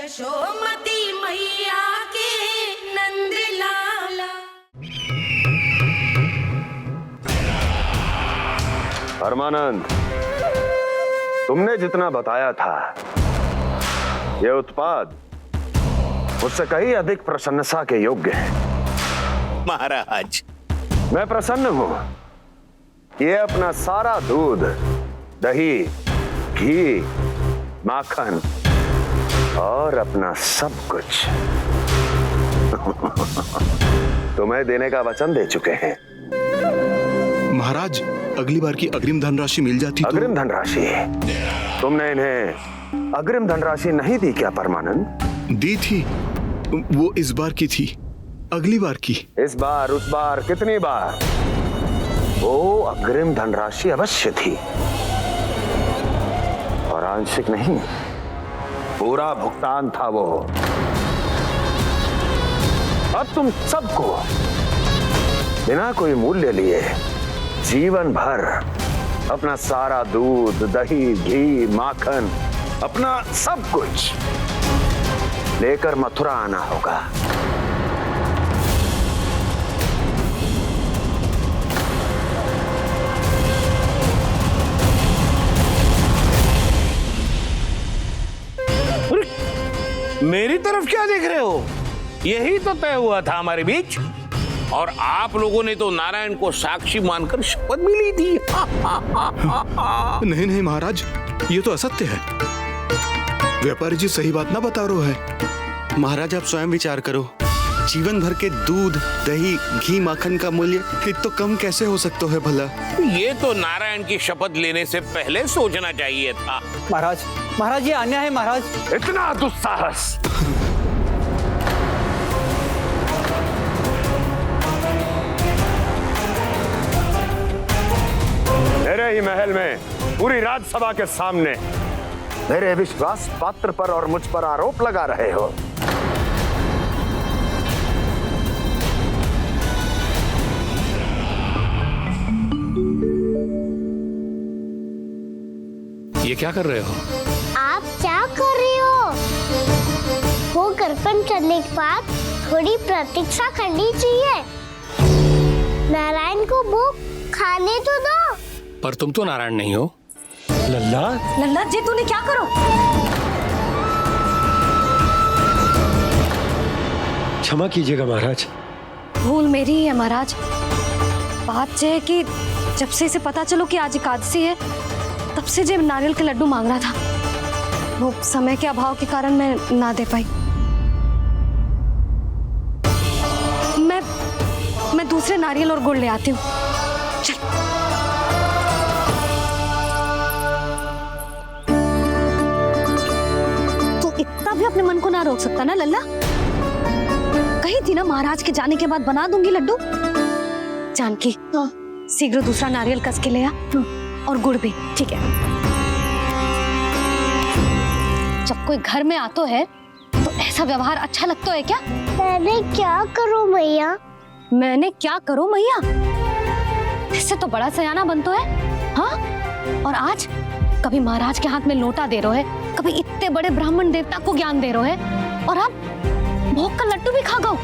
यशोमती मैया के नंद लाला। परमानंद, तुमने जितना बताया था ये उत्पाद उससे कहीं अधिक प्रशंसा के योग्य है। महाराज, मैं प्रसन्न हूं। ये अपना सारा दूध, दही, घी, माखन और अपना सब कुछ तुम्हें देने का वचन दे चुके हैं। महाराज, अगली बार की अग्रिम धनराशि मिल जाती तो। अग्रिम धनराशि? तुमने इन्हें अग्रिम धनराशि नहीं दी क्या परमानंद? दी थी, वो इस बार की थी, अगली बार की। इस बार, उस बार, कितनी बार? वो अग्रिम धनराशि अवश्य थी और आंशिक नहीं, पूरा भुगतान था वो। अब तुम सबको बिना कोई मूल्य लिए जीवन भर अपना सारा दूध, दही, घी, माखन, अपना सब कुछ लेकर मथुरा आना होगा। मेरी तरफ क्या देख रहे हो? यही तो तय हुआ था हमारे बीच, और आप लोगों ने तो नारायण को साक्षी मानकर शपथ भी ली थी। नहीं नहीं महाराज, ये तो असत्य है। व्यापारी जी सही बात ना बता रहे हैं। महाराज, आप स्वयं विचार करो, जीवन भर के दूध, दही, घी, माखन का मूल्य तो कम कैसे हो सकता है भला? ये तो नारायण की शपथ लेने से पहले सोचना चाहिए था। महाराज, महाराज, ये अन्याय है महाराज। इतना दुस्साहस! मेरे ही महल में पूरी राजसभा के सामने मेरे विश्वास पात्र पर और मुझ पर आरोप लगा रहे हो। ये क्या कर रहे हो? आप क्या कर रहे हो? वो कर्पण करने के बाद थोड़ी प्रतीक्षा करनी चाहिए। नारायण को भूख खाने तो दो। पर तुम तो नारायण नहीं हो। लल्ला, लल्ला जी, तूने क्या करो? क्षमा कीजिएगा महाराज। भूल मेरी ही है महाराज। बात यह है कि जब से इसे पता चलो कि आज एकादशी है, तब से जब नारियल के लड्डू मांग रहा था। वो समय के अभाव के कारण मैं ना दे पाई। मैं दूसरे नारियल और गुड़ ले आती हूँ। चल। तू इतना भी अपने मन को ना रोक सकता ना लल्ला? कही थी ना महाराज के जाने के बाद बना दूंगी लड्डू। जानकी, शीघ्र दूसरा नारियल कस के ले आ, और गुड़ भी। ठीक है। जब कोई घर में आतो है तो ऐसा व्यवहार अच्छा लगता है क्या? मैंने क्या करूं मैया? मैंने क्या करूं मैया? इससे तो बड़ा सयाना बनतो है। हाँ? और आज कभी महाराज के हाथ में लोटा दे रहे है, कभी इतने बड़े ब्राह्मण देवता को ज्ञान दे रहे है, और अब भोग का लड्डू भी खा गो।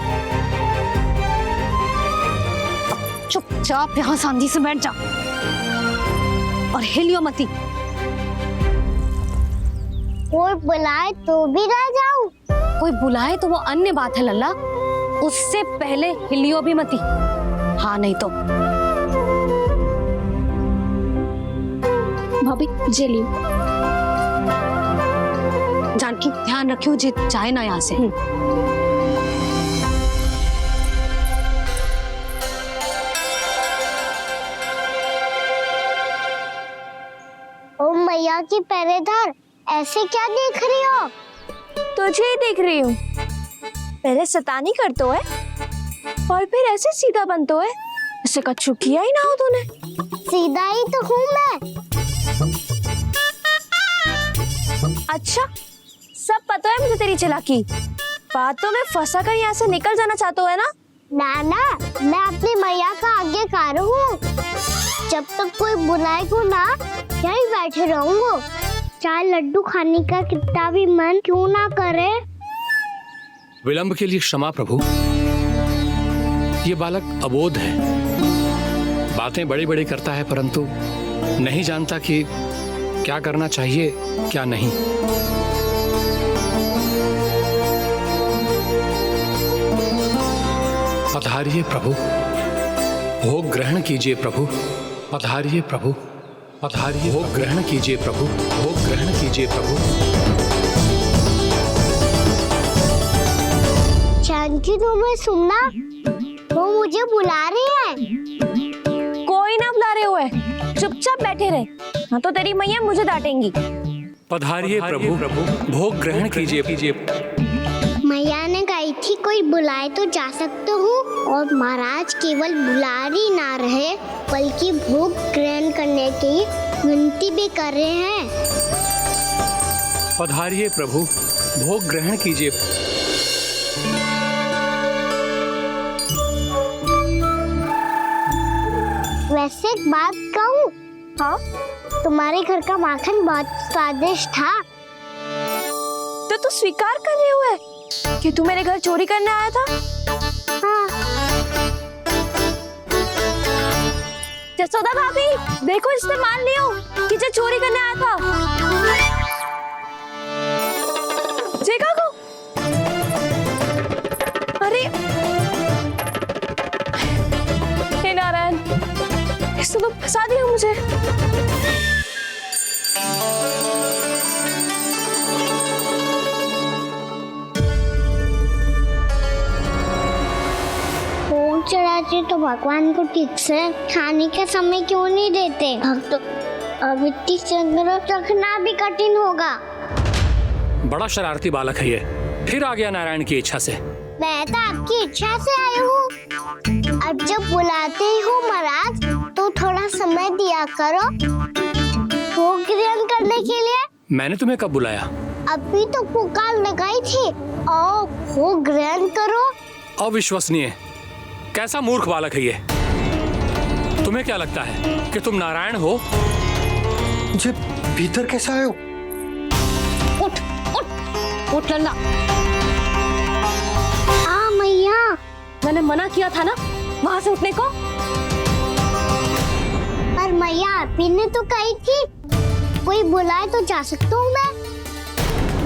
चुपचाप यहाँ सांधी से बैठ जा और हिलियो मती। कोई बुलाए तो भी ना जाऊं? कोई बुलाए तो वो अन्य बात है लल्ला, उससे पहले हिलियो भी मती। हाँ नहीं तो। भाभी जेली। जानकी, ध्यान रखियो जे जाए ना यहाँ से। ओ मैया की पहरेदार, ऐसे क्या देख रही हो? तुझे ही देख रही हूँ। पहले शैतानी करतो है और फिर ऐसे सीधा बनतो है, ऐसे कछु किया ही ना हो तूने। सीधा ही तो हूँ मैं। अच्छा, सब पता है मुझे तेरी चालाकी। बातों में फंसा कर यहाँ से निकल जाना चाहते हो है ना? नाना, मैं अपनी मैया का आज्ञाकार हूँ। जब तक कोई बुलाएगा ना, यहीं बैठे रहूंगा। चार लड्डू खाने का कितना भी मन क्यों ना करे। विलंब के लिए क्षमा प्रभु। ये बालक अबोध है, बातें बड़ी बड़ी करता है परंतु नहीं जानता कि क्या करना चाहिए क्या नहीं। पधारिए प्रभु, भोग ग्रहण कीजिए प्रभु। पधारिए प्रभु, पधारिए, भोग ग्रहण कीजिए प्रभु, भोग ग्रहण कीजिए प्रभु। जानकी तुम्हें सुनना, वो मुझे बुला रही है। कोई ना बुला रहे हुए, चुपचाप बैठे रहे, हाँ तो तेरी मैया मुझे डांटेंगी। पधारिए प्रभु, भोग ग्रहण कीजिए। मैया ने कही थी कोई बुलाए तो जा सकते हूँ, और महाराज केवल बुलारी ना रहे बल्कि भोग ग्रहण करने की विनती भी कर रहे हैं। पधारिए प्रभु, भोग ग्रहण कीजिए। वैसे एक बात कहूँ? हाँ? तुम्हारे घर का माखन बहुत स्वादिष्ट था। तो तू स्वीकार कर रहे हुए कि तू मेरे घर चोरी करने आया था? हाँ। जसोदा भाभी, देखो इसने मान लिया कि जो चोरी करने आया था। देखा को? अरे हे नारायण, इसने तो फंसा दिया मुझे। भोग चढ़ाते तो भगवान को ठीक से खाने का समय क्यों नहीं देते? भक्त अविति संग्रह रखना भी कठिन होगा। बड़ा शरारती बालक है ये, फिर आ गया नारायण की इच्छा से। मैं तो आपकी इच्छा से आई हूँ। अब जब बुलाते ही हो महाराज तो थोड़ा समय दिया करो भोग ग्रहण करने के लिए। मैंने तुम्हें कब बुलाया? अभी तो पुकार लगाई थी, आओ भोग ग्रहण करो। अविश्वसनीय, कैसा मूर्ख बालक है ये। तुम्हें क्या लगता है कि तुम नारायण हो? मुझे भीतर कैसे आए हो? उठ उठ उठ लल्ला। मैया, मैंने मना किया था ना वहां से उठने को। पर मैया आपी ने तो कही थी कोई बुलाए तो जा सकता हूँ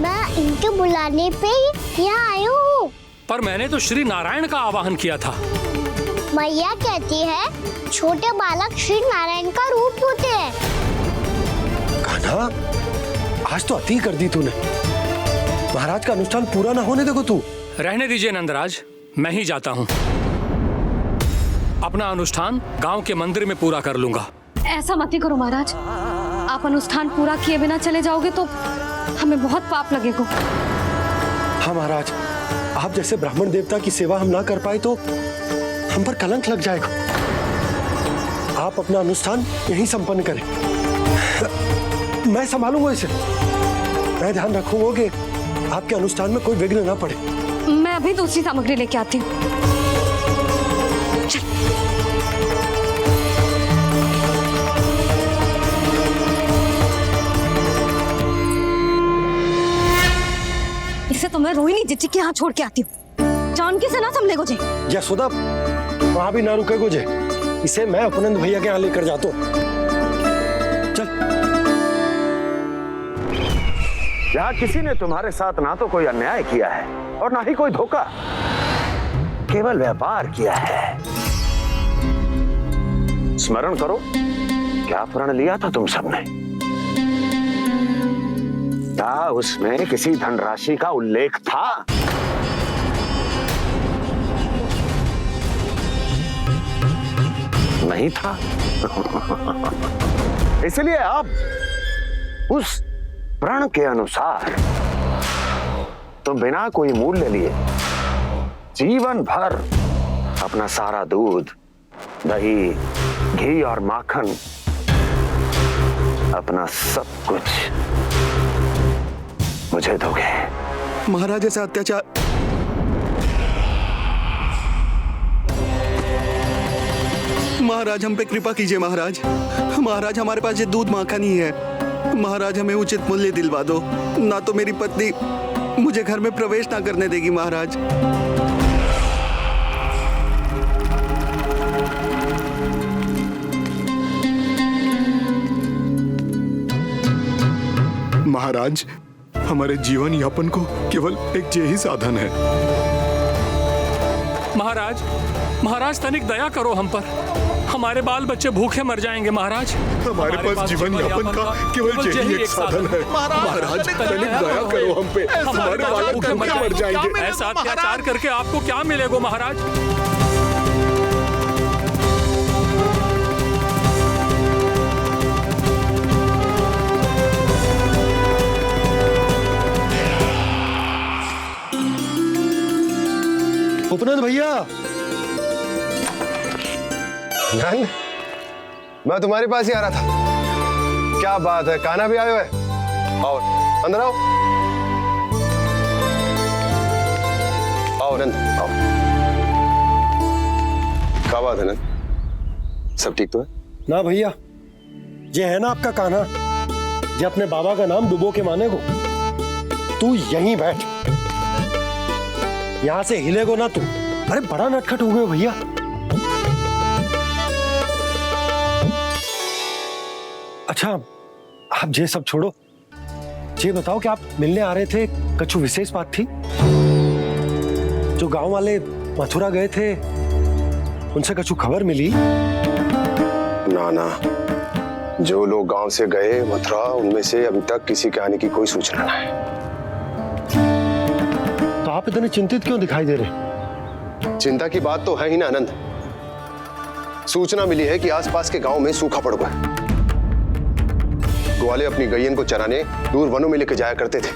मैं इनके बुलाने पे ही यहाँ आई हूँ। पर मैंने तो श्री नारायण का आवाहन किया था। मैया कहती है छोटे बालक श्री नारायण का रूप होते हैं। कान्हा, आज तो अति कर दी तूने। महाराज का अनुष्ठान पूरा ना होने देखो तू। रहने दीजिए नंदराज, मैं ही जाता हूँ। अपना अनुष्ठान गांव के मंदिर में पूरा कर लूंगा। ऐसा मत ही करो महाराज, आप अनुष्ठान पूरा किए बिना चले जाओगे तो हमें बहुत पाप लगेगा। हाँ महाराज, आप जैसे ब्राह्मण देवता की सेवा हम ना कर पाए तो हम पर कलंक लग जाएगा। आप अपना अनुष्ठान यहीं संपन्न करें, मैं संभालूंगा इसे। मैं ध्यान रखूंगा कि आपके अनुष्ठान में कोई विघ्न ना पड़े। मैं अभी दूसरी सामग्री लेके आती हूँ। इसे तो मैं रोहिणी जीजी के यहाँ छोड़ के आती हूँ। जानकी से ना संभले गुजे। यशोदा, वहां भी ना रुके गुजे। इसे मैं अपनंद भैया के यहाँ लेकर जाता हूँ। चल। यहाँ किसी ने तुम्हारे साथ ना तो कोई अन्याय किया है और ना ही कोई धोखा, केवल व्यापार किया है। स्मरण करो क्या प्रण लिया था तुम सबने? क्या उसमें किसी धनराशि का उल्लेख था? नहीं था। इसलिए अब उस प्रण के अनुसार तुम बिना कोई मूल्य लिए जीवन भर अपना सारा दूध, दही, घी और माखन, अपना सब कुछ मुझे दोगे। महाराज ऐसा अत्याचार। महाराज हम पे कृपा कीजिए। महाराज, महाराज हमारे पास ये दूध माखन ही है। महाराज हमें उचित मूल्य दिलवा दो, ना तो मेरी पत्नी मुझे घर में प्रवेश ना करने देगी महाराज। महाराज, हमारे जीवन यापन को केवल एक यही साधन है। महाराज, महाराज तनिक दया करो हम पर, हमारे बाल बच्चे भूखे मर जाएंगे महाराज। हमारे पास जीवन यापन का केवल यही एक साधन है। महाराज तनिक दया करो हम पे, हमारे बालक भूखे मर जाएंगे। ऐसा अत्याचार करके आपको क्या मिलेगा महाराज? उपनंद भैया, नंद, मैं तुम्हारे पास ही आ रहा था। क्या बात है, कान्हा भी आए हुए? आओ अंदर आओ। आओ नंद आओ। क्या बात है नंद, सब ठीक तो है? ना भैया, ये है ना आपका कान्हा, ये अपने बाबा का नाम डुबो के माने को। तू यहीं बैठ, यहां से हिलेगो ना तू। अरे बड़ा नटखट हो गए भैया। अच्छा, आप ये सब छोड़ो, ये बताओ कि आप मिलने आ रहे थे, कछु विशेष बात थी? जो गांव वाले मथुरा गए थे, उनसे कछु खबर मिली? ना ना, जो लोग गांव से गए मथुरा, उनमें से अभी तक किसी के आने की कोई सूचना नहीं है। तो आप इतने चिंतित क्यों दिखाई दे रहे? चिंता की बात तो है ही ना आनंद। सूचना मिली है कि आसपास के गांव में सूखा पड़ गया है। ग्वाले अपनी गैयन को चराने दूर वनों में लेकर जाया करते थे,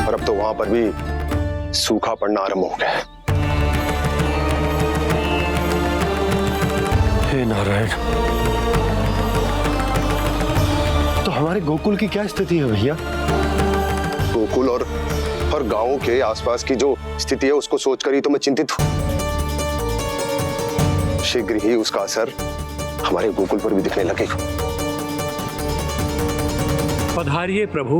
और अब तो वहां पर भी सूखा पड़ना आरंभ हो गया है। हे नारायण, तो हमारे गोकुल की क्या स्थिति है भैया? गोकुल और गांवों के आसपास की जो स्थिति है उसको सोचकर ही तो मैं चिंतित हूं। शीघ्र ही उसका असर हमारे गोकुल पर भी दिखने लगेगा। पधारिए प्रभु,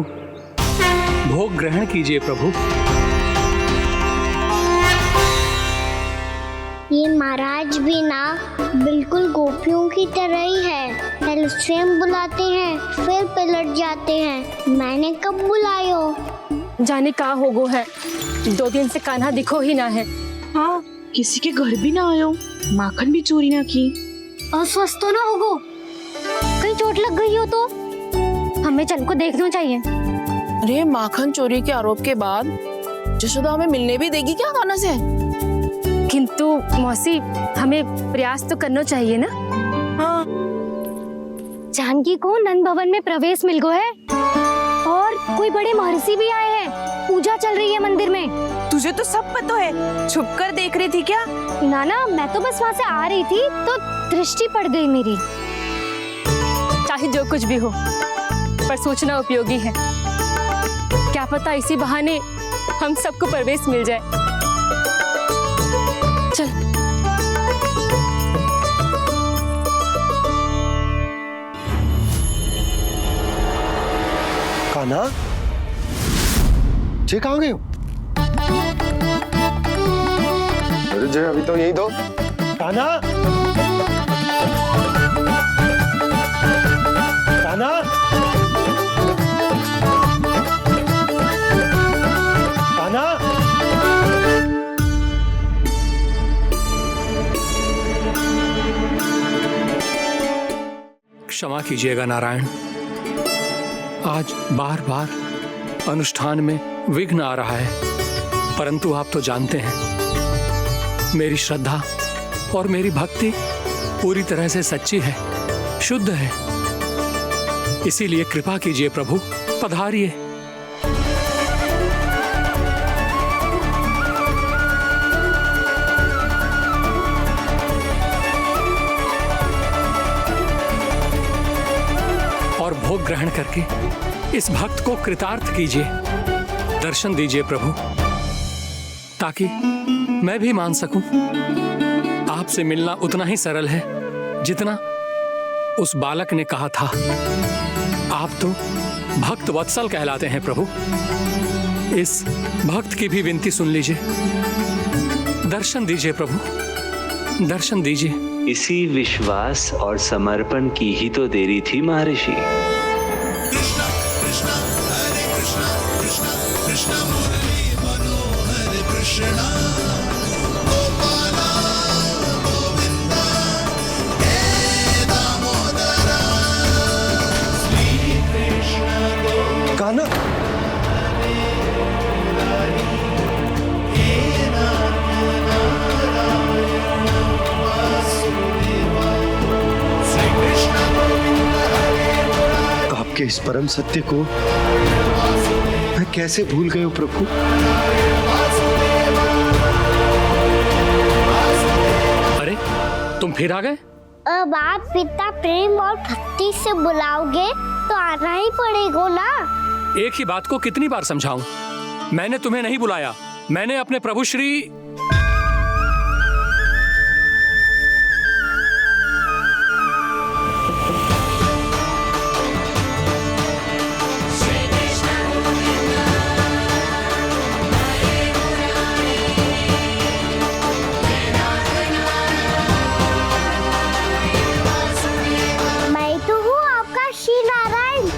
भोग ग्रहण कीजिए प्रभु। ये महाराज भी ना बिल्कुल गोपियों की तरह ही है। पहले स्वयं बुलाते हैं, फिर पलट जाते हैं। मैंने कब बुलायो? जाने का होगो है, 2 दिन से कान्हा दिखो ही ना है। हाँ, किसी के घर भी ना आयो, माखन भी चोरी ना की। अस्वस्थ तो ना होगो, कहीं चोट लग गई हो तो? हमें चल को देखना चाहिए। अरे माखन चोरी के आरोप के बाद जशोदा हमें मिलने भी देगी क्या कान्हा से? किंतु मौसी, हमें प्रयास तो करना चाहिए ना। हाँ, जानकी को नंद भवन में प्रवेश मिल गो है, और कोई बड़े महर्षि भी आए हैं। पूजा चल रही है मंदिर में। तुझे तो सब पता है, छुप कर देख रही थी क्या? ना, मैं तो बस वहाँ से आ रही थी तो दृष्टि पड़ गई मेरी। चाहे जो कुछ भी हो, पर सूचना उपयोगी है। क्या पता इसी बहाने हम सबको प्रवेश मिल जाए। चल। कान्हा, जे कहाँ गए हो? अरे जय, अभी तो यही दो। कान्हा, कान्हा, कान्हा। क्षमा कीजिएगा नारायण, आज बार बार अनुष्ठान में विघ्न आ रहा है, परंतु आप तो जानते हैं मेरी श्रद्धा और मेरी भक्ति पूरी तरह से सच्ची है, शुद्ध है। इसीलिए कृपा कीजिए प्रभु, पधारिए। और भोग ग्रहण करके इस भक्त को कृतार्थ कीजिए, दर्शन दीजिए प्रभु, ताकि मैं भी मान सकूं। आपसे मिलना उतना ही सरल है जितना उस बालक ने कहा था। आप आप तो भक्त वत्सल कहलाते हैं प्रभु। इस भक्त की भी विनती सुन लीजिए। दर्शन दीजिए प्रभु, दर्शन दीजिए। इसी विश्वास और समर्पण की ही तो देरी थी महर्षि। कान्हा, आपके इस परम सत्य को मैं कैसे भूल गया प्रभु। अरे तुम फिर आ गए? अब आप पिता प्रेम और भक्ति से बुलाओगे तो आना ही पड़ेगा ना। एक ही बात को कितनी बार समझाऊं? मैंने तुम्हें नहीं बुलाया, मैंने अपने प्रभु श्री मैं तो हूँ आपका श्री नारायण।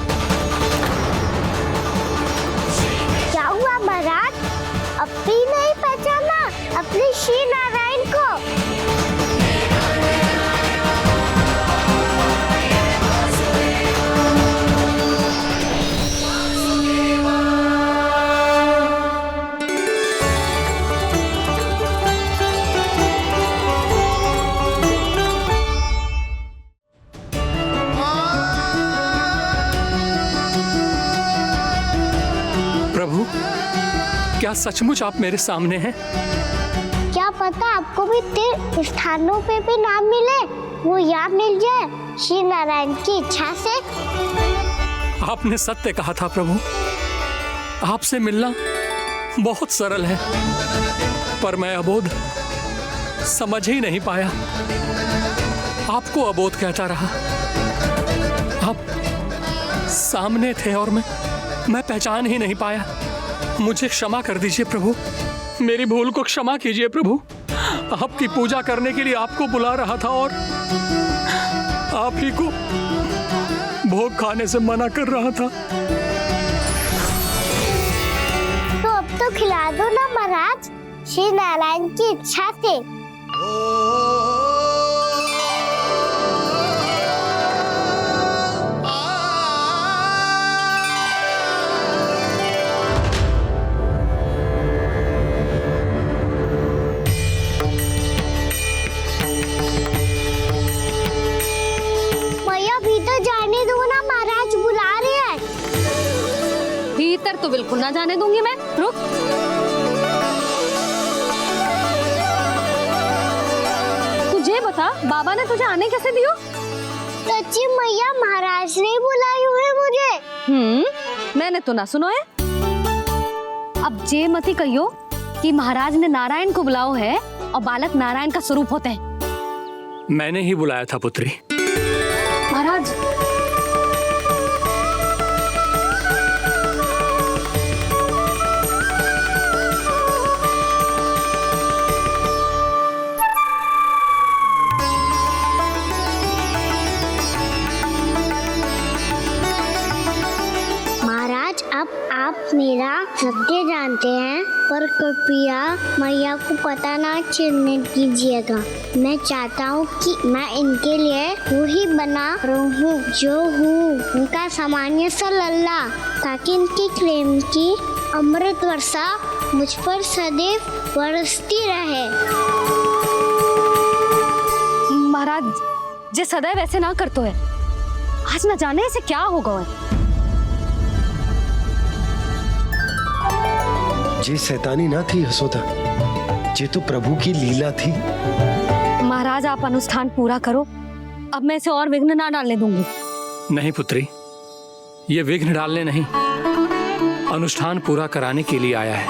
क्या हुआ महाराज, अब भी नहीं पहचाना अपने श्री नारायण को? प्रभु, क्या सचमुच आप मेरे सामने हैं? क्या पता आपको भी तीर्थ स्थानों पे भी नाम मिले, वो यहाँ मिल जाए श्री नारायण की इच्छा से। आपने सत्य कहा था प्रभु, आपसे मिलना बहुत सरल है, पर मैं अबोध समझ ही नहीं पाया। आपको अबोध कहता रहा। आप सामने थे और मैं पहचान ही नहीं पाया। मुझे क्षमा कर दीजिए प्रभु, मेरी भूल को क्षमा कीजिए प्रभु। आपकी पूजा करने के लिए आपको बुला रहा था और आप ही को भोग खाने से मना कर रहा था। तो अब तो खिला दो ना महाराज, श्री नारायण की इच्छा से। भीतर जाने दो ना, महाराज बुला रहे हैं। भीतर तो बिल्कुल ना जाने दूंगी मैं। रुक। तुझे बता, बाबा ने तुझे आने कैसे दियो? सच्ची मैया, महाराज ने बुलाई हुई मुझे। मैंने तो ना सुनो है। अब जे मती कहियो कि महाराज ने नारायण को बुलाओ है और बालक नारायण का स्वरूप होते हैं। मैंने ही बुलाया था पुत्री। महाराज, महाराज, अब आप मेरा सत्य जानते हैं, पर कृपया मैया को पता ना चलने दीजिएगा। मैं चाहता हूँ कि मैं इनके लिए वही बना रहूँ जो हूँ, उनका सामान्य सा लल्ला, ताकि इनकी प्रेम की अमृत वर्षा मुझ पर सदैव बरसती रहे। महाराज, जे सदैव ऐसे ना करतो है, आज न जाने इसे क्या होगा है। जे शैतानी ना थी यशोदा, जे तो प्रभु की लीला थी। महाराज, आप अनुष्ठान पूरा करो, अब मैं इसे और विघ्न ना डालने दूंगी। नहीं पुत्री, ये विघ्न डालने नहीं, अनुष्ठान पूरा कराने के लिए आया है।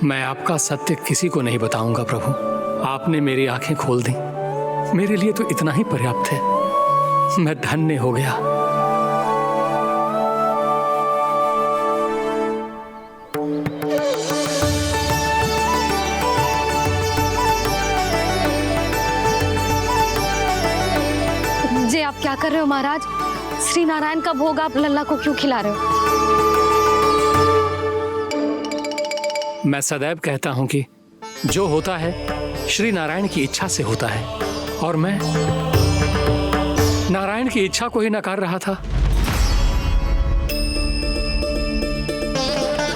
मैं आपका सत्य किसी को नहीं बताऊंगा प्रभु। आपने मेरी आंखें खोल दी, मेरे लिए तो इतना ही पर्याप्त है। मैं धन्य हो गया। जी आप क्या कर रहे हो महाराज? श्री नारायण का भोग आप लल्ला को क्यों खिला रहे हो? मैं सदैव कहता हूं कि जो होता है श्री नारायण की इच्छा से होता है, और मैं नारायण की इच्छा को ही नकार रहा था।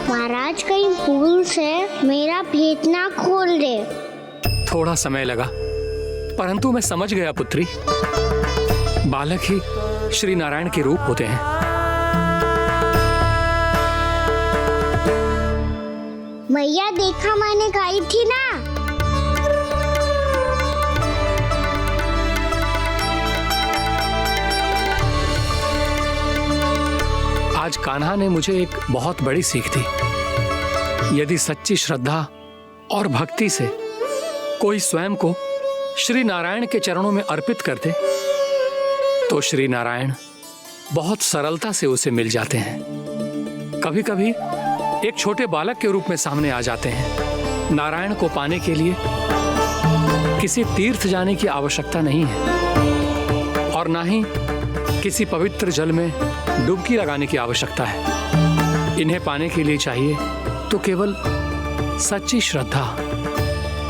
महाराज कहीं भूल से मेरा भेद ना खोल दे। थोड़ा समय लगा, परंतु मैं समझ गया पुत्री। बालक ही श्री नारायण के रूप होते हैं। मैया देखा मैंने गाई थी ना। आज कान्हा ने मुझे एक बहुत बड़ी सीख दी। यदि सच्ची श्रद्धा और भक्ति से कोई स्वयं को श्री नारायण के चरणों में अर्पित कर दे तो श्री नारायण बहुत सरलता से उसे मिल जाते हैं। कभी कभी एक छोटे बालक के रूप में सामने आ जाते हैं। नारायण को पाने के लिए किसी तीर्थ जाने की आवश्यकता नहीं है और ना ही किसी पवित्र जल में डुबकी लगाने की आवश्यकता है। इन्हें पाने के लिए चाहिए तो केवल सच्ची श्रद्धा,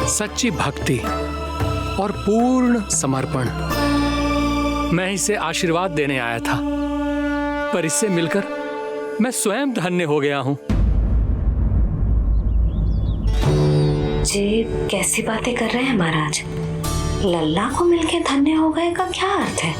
सच्ची भक्ति और पूर्ण समर्पण। मैं इसे आशीर्वाद देने आया था, पर इससे मिलकर मैं स्वयं धन्य हो गया हूं। जी कैसी बातें कर रहे हैं महाराज? लल्ला को मिलके धन्य हो गए का क्या अर्थ है?